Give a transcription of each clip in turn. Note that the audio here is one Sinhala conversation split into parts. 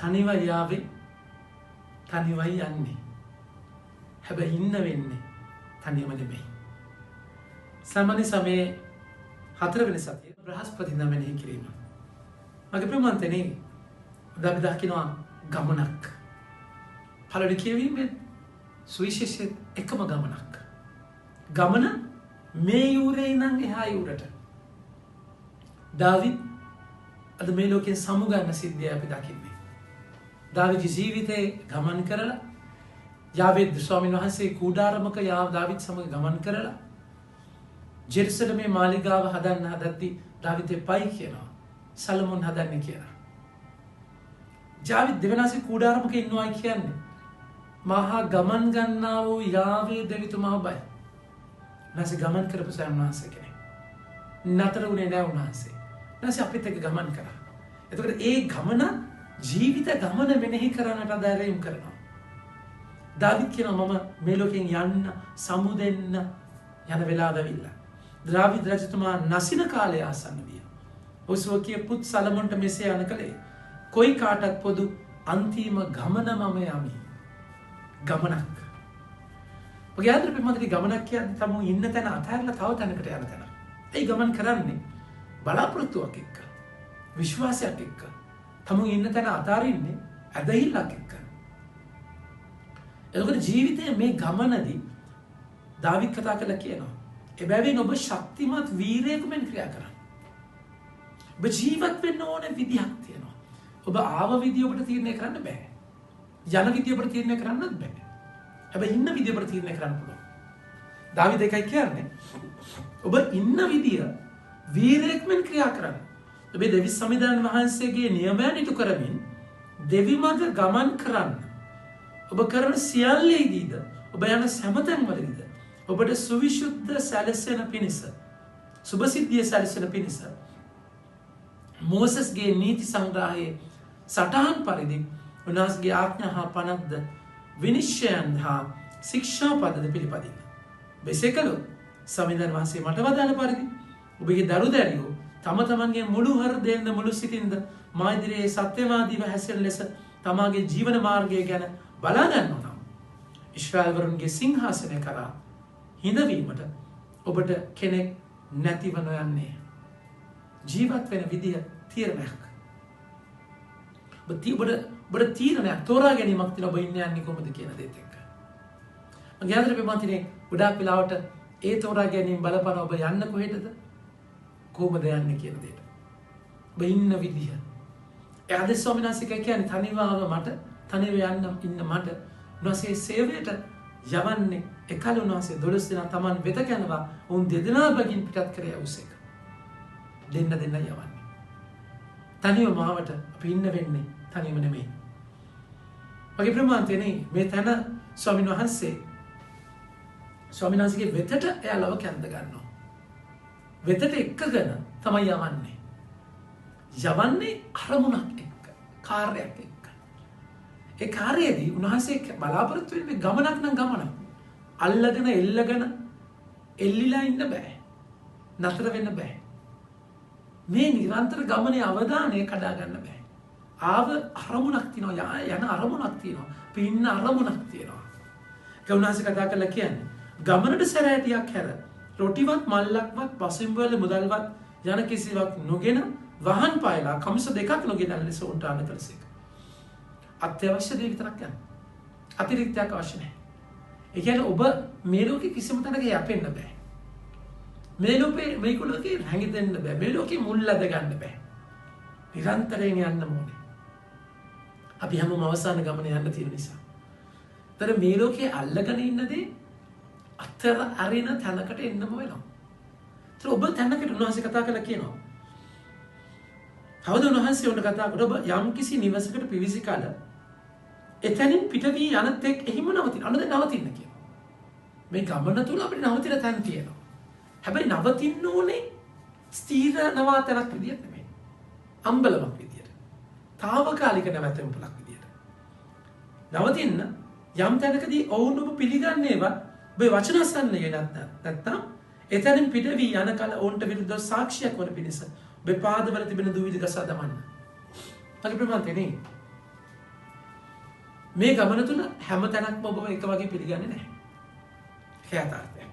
තනිවයි යාවේ තනිවයි යන්නේ. හැබැයි ඉන්න වෙන්නේ තනියම නෙමෙයි. සාමාන්‍ය සමයේ 4 වෙනි සතියේ බ්‍රහස්පති නම් මෙනෙහි කිරීම. මගේ ප්‍රමාන්තනේ අපි දකිනවා ගමනක්. පළවෙනි කියවීමෙන් සුවිශේෂ එකම ගමනක්. ගමන මේ යූරේ ඉඳන් එහා යූරට. දාවිද් අද මේ ලෝකයෙන් සමුගන්න සිද්ධිය අපි දකින්නේ. දාවිද් ජීවිතේ ගමන් කරලා යාවේද් ස්වාමීන් වහන්සේ කුඩාරමක දාවිද් සමග ගමන් කරලා ජෙරුසලමේ මාලිගාව හදන්න හදද්දී දාවිද් එපයි කියනවා. සලමොන් හදන්න කියලා. දාවිද් දෙවනාසේ කුඩාරමක ඉන්නවා කියන්නේ මහා ගමන් ගන්නා වූ යාවේ දෙවිතුමා බයි. නැසෙ ගමන් කරපු සයන්වහන්සේ කෙනෙක්. නතර වුණේ නැහැ උන්වහන්සේ. නැසෙ අපිත් එක්ක ගමන් කරා. එතකොට ඒ ගමන ජීවිත ගමන මෙනෙහි කරන්නට අදාළයම් කරනවා. දාවිද් කියනවා මම මේ ලෝකෙන් යන්න සමුදෙන්න යන වෙලාව ඇවිල්ලා. දාවිද් රජතුමා නසින කාලය ආසන්න විය. ඔස්වකීය පුත් සලමොන්ට මෙසේ යන කලේ කොයි කාටත් පොදු අන්තිම ගමන මම යමි. ගමනක්. ඔගේ ආදර පිටමන්ත්‍රී ගමනක් කියන්නේ තමු ඉන්න තැන අතහැරලා තව තැනකට යන තැන. ඒ ගමන් කරන්නේ බලාපොරොත්තුවක් එක්ක. විශ්වාසයක් එක්ක. තමු ඉන්න තැන අතාරින්නේ ඇදහිල්ලක් එක්ක. එතකොට ජීවිතයේ මේ ගමනදී දාවිද් කතා කරලා කියනවා එබැවින් ඔබ ශක්තිමත් වීරයෙකු මෙන් ක්‍රියා කරන්න. ඔබ ජීවත් වෙන්න ඕන විදිහක් තියෙනවා. ඔබ ආව විදිය ඔබට තීරණය කරන්න බෑ. යන විදිය ඔබට තීරණය කරන්නත් බෑ. හැබැයි ඉන්න විදිය ඔබට තීරණය කරන්න පුළුවන්. දාවිද එකයි කියන්නේ ඔබ ඉන්න විදිය වීරයෙක් මෙන් ක්‍රියා කරන්න. ඔබේ දෙවි සමිඳාන වහන්සේගේ නියමයන් ඉටු කරමින් දෙවි මඟ ගමන් කරන්න. ඔබ කරන සියල්ලේදීද ඔබ යන සෑමතැන්වලදීද ඔබට සුවිශුද්ධ සැලසෙන පිණිස සුභසිද්ධිය සැලසෙන පිණිස මෝසස්ගේ නීති සංග්‍රහයේ සටහන් පරිදි උන්වහන්සේගේ ආඥා හා පනත්ද විනිශ්චයන් හා ශික්ෂා පදද පිළිපදින්න. මෙසේ කළොත් සමිඳාන වහන්සේ මට වදාළ පරිදි ඔබගේ දරු දැරියෝ තම තමන්ගේ මුළු හෘදයෙන්ද මුළු සිතින්ද මා ඉදිරියේ සත්‍යවාදීව හැසිරෙන ලෙස තමාගේ ජීවන මාර්ගය ගැන බලා ගන්නවා නම් ඊශ්‍රායල්වරුන්ගේ සිංහාසනය කරා හිඳවීමට ඔබට කෙනෙක් නැතිව නොයන්නේ. ජීවත් වෙන විදිය තීරණයක්. ඔබට තීරණයක් තෝරා ගැනීමක් තියෙනවා ඔබ ඉන්න යන්නේ කොහොමද කියන දේත් එක්ක. මගේ ආදර ප්‍රමාන්තිනේ ගොඩාක් වෙලාවට ඒ තෝරා ගැනීම බලපන ඔබ යන්න කොහෙටද? කොහොමද යන්නේ කියන දේට. ඔබ ඉන්න විදිය. එයාද ස්වාමීන් වහන්සේ කියන්නේ තනිවම මට තනිව යන්න ඉන්න මට උන්වහන්සේ සේවයට යවන්නේ එකල උන්වහන්සේ 12 දෙනා Taman වෙත යනවා උන් දෙදෙනා බගින් පිටත් කර යවුසේක. දෙන්න යවන්නේ. තනිව මාවට අපි ඉන්න වෙන්නේ තනියම නෙමෙයි. මගේ ප්‍රමාන්තනේ මේ තන ස්වාමීන් වහන්සේගේ වෙතට එයාලව කැඳ ගන්නවා. වෙතට එක්කගෙන තමයි යවන්නේ. යවන්නේ අරමුණක් එක්ක, කාර්යයක් එක්ක. ඒ කාර්යයේදී උන්වහන්සේ බලාපොරොත්තු වෙන්නේ ගමනක් නම් ගමනක්. අල්ලගෙන එල්ලිලා ඉන්න බෑ. නතර වෙන්න බෑ. මේ නිරන්තර ගමනේ අවධානය කඩා ගන්න බෑ. ආව අරමුණක් තියෙනවා, යන අරමුණක් තියෙනවා, පින්න අරමුණක් තියෙනවා. ඒ උන්වහන්සේ කතා කරලා කියන්නේ ගමනට සැරෑටියක් හැර රොටිවත් මල්ලක්වත් පසින්වල මුදල්වත් යන කිසිවක් නොගෙන වහන් පායලා කමිස දෙකක් නොගෙන ලෙස උන්ට ආන කළසේක. අත්‍යවශ්‍ය දේ විතරක් ගන්න. අතිරික්තයක් අවශ්‍ය නැහැ. ඒ කියන්නේ ඔබ මේ ලෝකේ කිසිම තැනක යැපෙන්න බෑ. මේ ලෝකේ හැංගිදෙන්න බෑ. මේ ලෝකේ මුල් ලැබ ගන්න බෑ. නිරන්තරයෙන් යන්න ඕනේ. අපි හැමෝම අවසාන ගමන යන්න තියෙන නිසා. තර මේ ලෝකේ අල්ලගෙන ඉන්නදී අතර අරින තැනකට එන්නම වෙනවා. ඒතර ඔබ තැනකට උන්වහන්සේ කතා කරලා කියනවා. කවුද උන්වහන්සේ උන්ට කතා කරලා ඔබ යම් කිසි නිවසකට පිවිසි කල එතනින් පිට වී යන තෙක් එහිම නවතින. අන්න දැන් නවතින්න කියනවා. මේ ගමන තුල අපිට නවතින තැන් තියෙනවා. හැබැයි නවතින්න ඕනේ ස්ථීර නවාතනක් විදියට නෙමෙයි. අම්බලමක් විදියට. తాවකාලික නැවැතෙමුලක් විදියට. නවතින්න යම් තැනකදී ඔවුන් ඔබ පිළිගන්නේවත් ඔබේ වචන අසන්නේ නැත්නම් එතනින් පිට වී යන කල ඔවුන්ට විරුද්ධව සාක්ෂියක් වන පිණිස ඔබේ පාදවල තිබෙන දුවිලි ගසා දමන්න. මගේ ප්‍රමාන්තනේ මේ ගමන තුල හැම තැනක්ම ඔබව එක වගේ පිළිගන්නේ නැහැ. ඒක යථාර්ථයක්.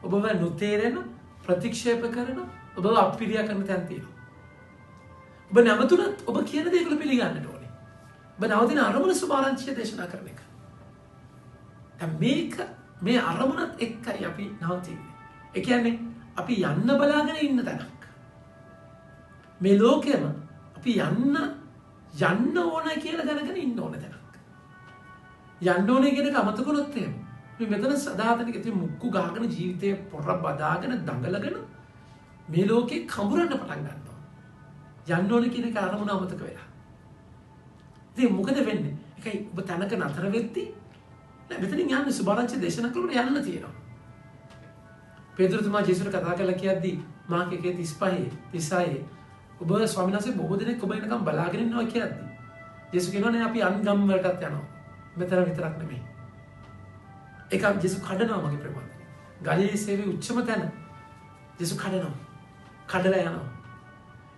ඔබව නොතේරෙන ප්‍රතික්ෂේප කරන ඔබව අපිරියා කරන තැන් තියෙනවා. ඔබ නැවතුනත් ඔබ කියන දේවල් පිළිගන්නට ඕනේ. ඔබ නවතින අරමුණ සුභාරංචිය දේශනා කරන එක. දැන් මේක මේ අරමුණත් එක්කයි අපි නවතින්නේ. ඒ කියන්නේ අපි යන්න බලාගෙන ඉන්න තැනක්. මේ ලෝකෙම අපි යන්න ඕන කියලා දැනගෙන ඉන්න ඕන තැනක්. යන්න ඕනේ කියන එක අමතක කරොත් එහෙම මේ මෙතන සදාතනික ඉතින් මුක්කු ගහගෙන ජීවිතේ පොර බදාගෙන දඟලගෙන මේ ලෝකේ කඹරන්න පටන් ගන්නවා. යන්න ඕනේ කියන එක අරමුණ අමතක වෙලා. ඉතින් මොකද වෙන්නේ? ඒකයි ඔබ තනක නතර වෙද්දී නෑ මෙතනින් යන්නේ සුභාරංචි දේශනා කරනකොට යන්න තියෙනවා. පේතුරුතුමා ජේසුට කතා කරලා කියද්දී මාර්ක 1:35 ඔබ ස්වාමීන් වහන්සේ බොහෝ දෙනෙක් ඔබ එනකම් බලාගෙන ඉන්නවා කියද්දී ජේසු කියනවා නේ අපි අන්ගම් වලටත් යනවා. මෙතන විතරක් නෙමෙයි. ඒක ජේසු කඩනවා මගේ ප්‍රමාණය. ගලිලේ සේවයේ උච්චම තැන ජේසු කඩනවා. කඩලා යනවා.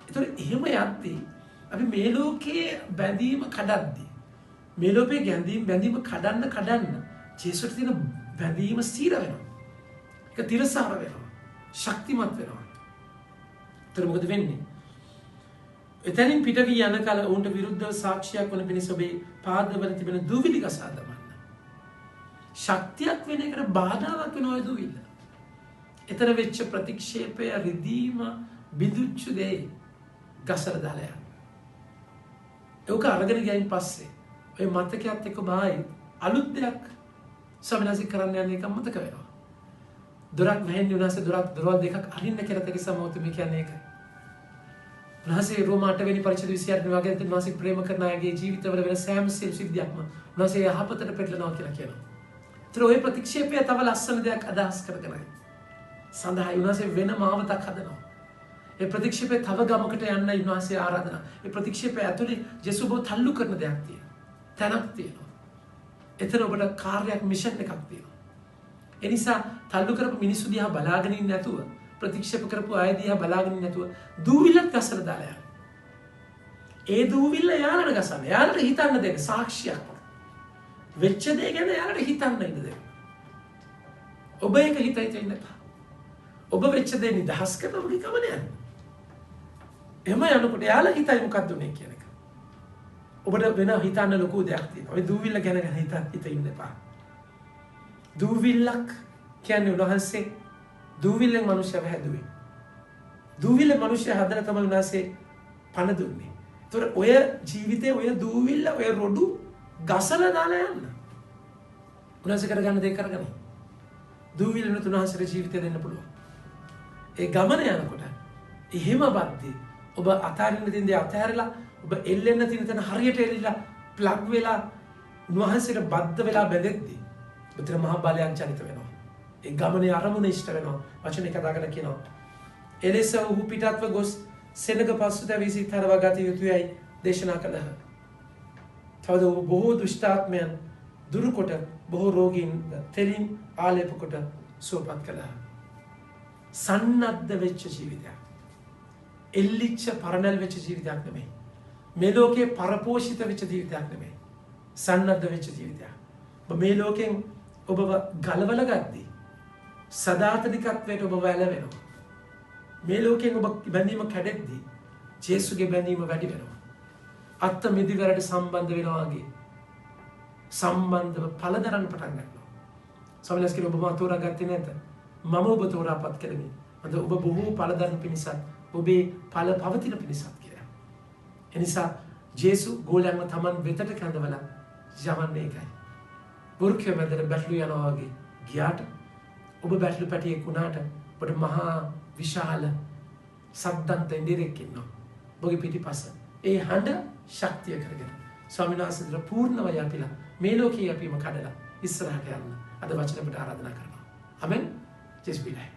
ඒතර එහෙම යද්දී අපි මේ ලෝකයේ බැඳීම කඩද්දී මේ ලෝකයේ බැඳීම කඩන්න ජේසුට තියෙන බැඳීම ස්ථිර වෙනවා. ඒක තිරසාර වෙනවා. ශක්තිමත් වෙනවා. ඒතර මොකද වෙන්නේ? එතනින් පිට වී යන කල ඔවුන්ට විරුද්ධව සාක්ෂියක් වන පිණිස ඔබේ පාදවල තිබෙන දුවිලි ගසා දමන්න. ශක්තියක් වෙන එකට බාධාවක් වෙන ඔය දුවිල්ල. එතන වෙච්ච ප්‍රතික්ෂේපය රිදීම බිඳුච්ච දේ ගසලා දාලා යන්න. ඒක අරගෙන ගියයින් පස්සේ ඔය මතකයත් එක්ක බායි අලුත් දෙයක් සමනසික කරන්න යන එක මතක වෙනවා. දොරක් නැහෙන්නේ උනාසේ දොරවල් දෙකක් අරින්න කියලා තේ සමෝත මේ කියන්නේ ඒකයි. උන්වහන්සේ රෝම 8 වෙනි පරිච්ඡේද 28 වගේ උන්වහන්සේ ප්‍රේම කරන අයගේ ජීවිතවල වෙන සෑම සිද්ධියක්ම උන්වහන්සේ යහපතට පෙරලනවා කියලා කියනවා. ඒතර ඔය ප්‍රතික්ෂේපය තව ලස්සන දෙයක් අදහස් කරගෙනයි. සඳහා උන්වහන්සේ වෙන මාවතක් හදනවා. ඒ ප්‍රතික්ෂේපය තව ගමකට යන්න උන්වහන්සේ ආරාධනා. ඒ ප්‍රතික්ෂේපය ඇතුලේ ජේසුස් බෝ තල්ලු කරන දෙයක් තියෙනවා. තැනක් තියෙනවා. එතන ඔබට කාර්යයක් මිෂන් එකක් තියෙනවා. ඒ නිසා තල්ලු කරපු මිනිස්සු දිහා බලාගෙන ඉන්නේ නැතුව ප්‍රතික්ෂේප කරපු අය දිහා බලාගෙන ඉන්නේ නැතුව දූවිල්ලක් ගසලා දාලා යන්න. ඒ දූවිල්ල යාලට ගසන්න. යාලට හිතන්න දෙන්න සාක්ෂියක්. වෙච්ච දේ ගැන යාලට හිතන්න ඉන්න දෙන්න. ඔබ ඒක හිතයි ඉන්න එපා. ඔබ වෙච්ච දේ නිදහස් කරන ඔබගේ ගමන යන්න. එහෙම යනකොට යාලා හිතයි මොකක්ද උනේ කියන එක. ඔබට වෙන හිතන්න ලොකු දෙයක් තියෙනවා. ඔය දූවිල්ල ගැන හිත ඉන්න එපා. දූවිල්ලක් කියන්නේ උන්වහන්සේ දූවිල්ලෙන් මිනිස්සුව හැදුවේ. දූවිල්ල මිනිස්සු හදලා තමයි උන්වහන්සේ පණ දුන්නේ. ඒතොර ඔය ජීවිතේ ඔය දූවිල්ල ඔය රොඩු ගසලා දාලා යන්න. උන්වහන්සේ කරගන්න දේ කරගන්න. දූවිල්ල නුත් උන්වහන්සේගේ ජීවිතේ දෙන්න පුළුවන්. ඒ ගමන යනකොට එහෙම බද්දී ඔබ අතාරින්න තියෙන දේ අතහැරලා ඔබ එල්ලෙන්න තියෙන තැන හරියට එල්ලලා ප්ලග් වෙලා උන්වහන්සේට බද්ධ වෙලා බැඳෙද්දී උතර මහ බලයන් චනිත වෙනවා. ඒ ගමනේ අරමුණ ඉෂ්ට වෙනවා. වචන එක දාගෙන කියනවා. එලෙස ඔහු පිටත්ව ගොස් සෙනග පසුතැවී සිත හරවා ගත යුතුයයි දේශනා කළහ. තවද බොහෝ දුෂ්ටාත්මයන් දුරුකොට බොහෝ රෝගීන් තෙලින් ආලේප කොට සුවපත් කළහ. සන්නද්ධ වෙච්ච ජීවිතයක්. එල්ලිච්ච පරණල් වෙච්ච ජීවිතයක් නෙමෙයි. මේ ලෝකේ පරපෝෂිත වෙච්ච ජීවිතයක් නෙමෙයි. සන්නද්ධ වෙච්ච ජීවිතයක්. ඔබ මේ ලෝකෙන් ඔබව ගලවලා ගද්දී සදාතනිකත්වයට ඔබ වැළවෙනවා. මේ ලෝකෙන් ඔබ බැඳීම කැඩෙද්දී ජේසුගේ බැඳීම වැඩි වෙනවා. අත්ත මිදිවරට සම්බන්ධ වෙනවා වගේ සම්බන්ධව පළදරන්න පටන් ගන්නවා. ස්වාමීන් වහන්සේ ඔබ මම තෝරාගත්තේ නැත. මම ඔබ තෝරාපත් කරමි. අද ඔබ බොහෝ පළදරන පිණිසත් ඔබේ ඵල පවතින පිණිසත් කියලා. එනිසා ජේසු ගෝලයන්ව Taman වෙතට කැඳවලා යවන්නේ ඒකයි. බුරුකේ මැදට බැටළු යනවා වගේ ගියාට ඔබ බැටළු පැටියෙක් වුණාට ඔබට මහා විශාල සද්දන්ත ඉන්දිරෙක් ඉන්නවා. ඔබගේ පිටිපස. ඒ හඬ ශක්තිය කරගෙන ස්වාමීන් වහන්සේලා පූර්ණව යපිලා මේ ලෝකයේ යපීම කඩලා ඉස්සරහට යන්න අද වචන අපට ආරාධනා කරනවා. ආමෙන්. ජේසුස් පිළයි.